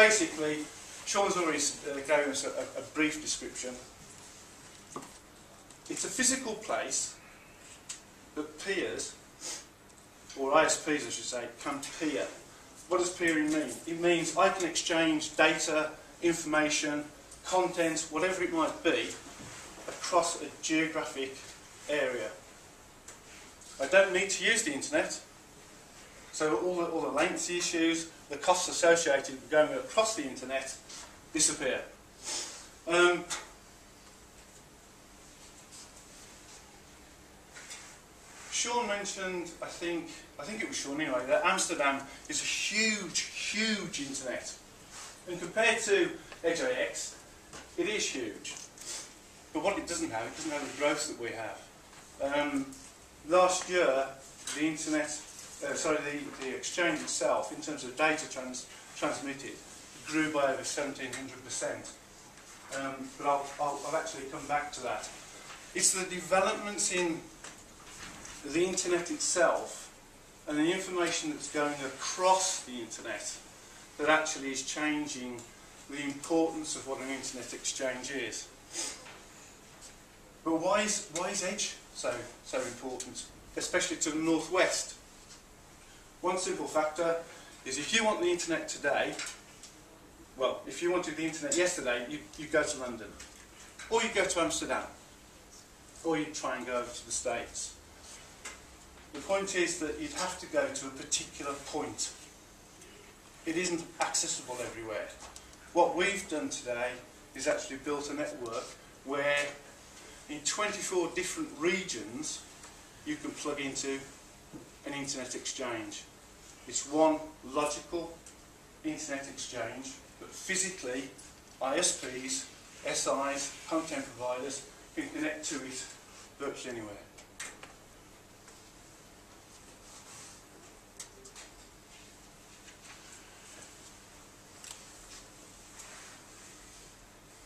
basically, Sean's already gave us a brief description. It's a physical place that peers, or ISPs I should say, can peer. What does peering mean? It means I can exchange data, information, content, whatever it might be, across a geographic area. I don't need to use the internet, so all the latency issues, the costs associated with going across the internet disappear. Sean mentioned, I think it was Sean anyway, that Amsterdam is a huge internet. And compared to EdgeIX, it is huge. But what it doesn't have the growth that we have. Last year, the internet, the exchange itself, in terms of data transmitted, grew by over 1,700%. But I'll actually come back to that. It's the developments in the internet itself and the information that's going across the internet that actually is changing the importance of what an internet exchange is. But why is Edge so important, especially to the northwest? One simple factor is if you want the internet today, well, if you wanted the internet yesterday, you go to London, or you go to Amsterdam, or you try and go over to the States. The point is that you'd have to go to a particular point. It isn't accessible everywhere. What we've done today is actually built a network where in 24 different regions you can plug into an internet exchange. It's one logical internet exchange, but physically ISPs, SIs, content providers can connect to it virtually anywhere.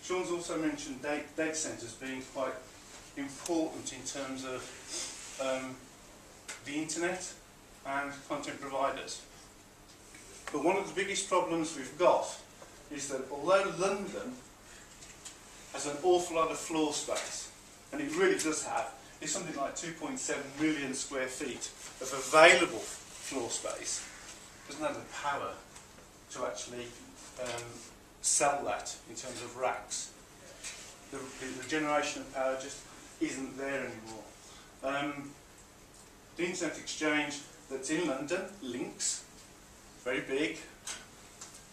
Sean's also mentioned data centres being quite important in terms of the internet and content providers. But one of the biggest problems we've got is that although London has an awful lot of floor space, and it really does have, it's something like 2.7 million square feet of available floor space, it doesn't have the power to actually sell that in terms of racks. The generation of power just isn't there anymore. The internet exchange that's in London, Links, very big.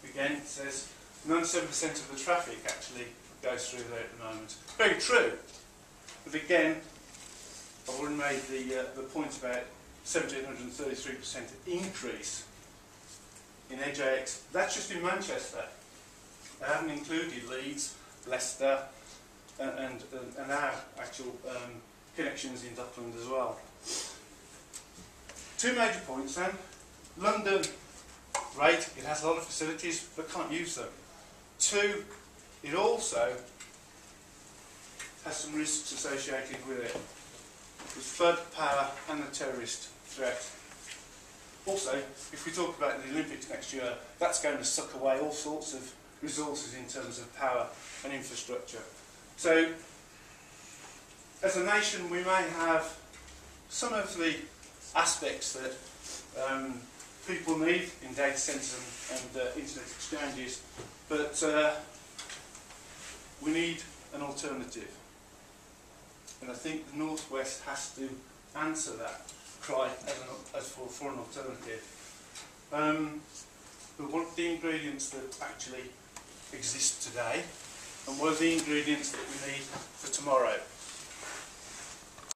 Again, it says 97% of the traffic actually goes through there at the moment. Very true. But again, I've already made the point about 1,733% increase in EdgeIX. That's just in Manchester. I haven't included Leeds, Leicester, and our actual connections in Dublin as well. Two major points then. London, great, it has a lot of facilities, but can't use them. Two, it also has some risks associated with it, with flood, power, and the terrorist threat. Also, if we talk about the Olympics next year, that's going to suck away all sorts of resources in terms of power and infrastructure. So, as a nation, we may have some of the aspects that people need in data centres and internet exchanges, but we need an alternative. And I think the Northwest has to answer that cry as for an alternative. But what are the ingredients that actually exist today, and what are the ingredients that we need for tomorrow?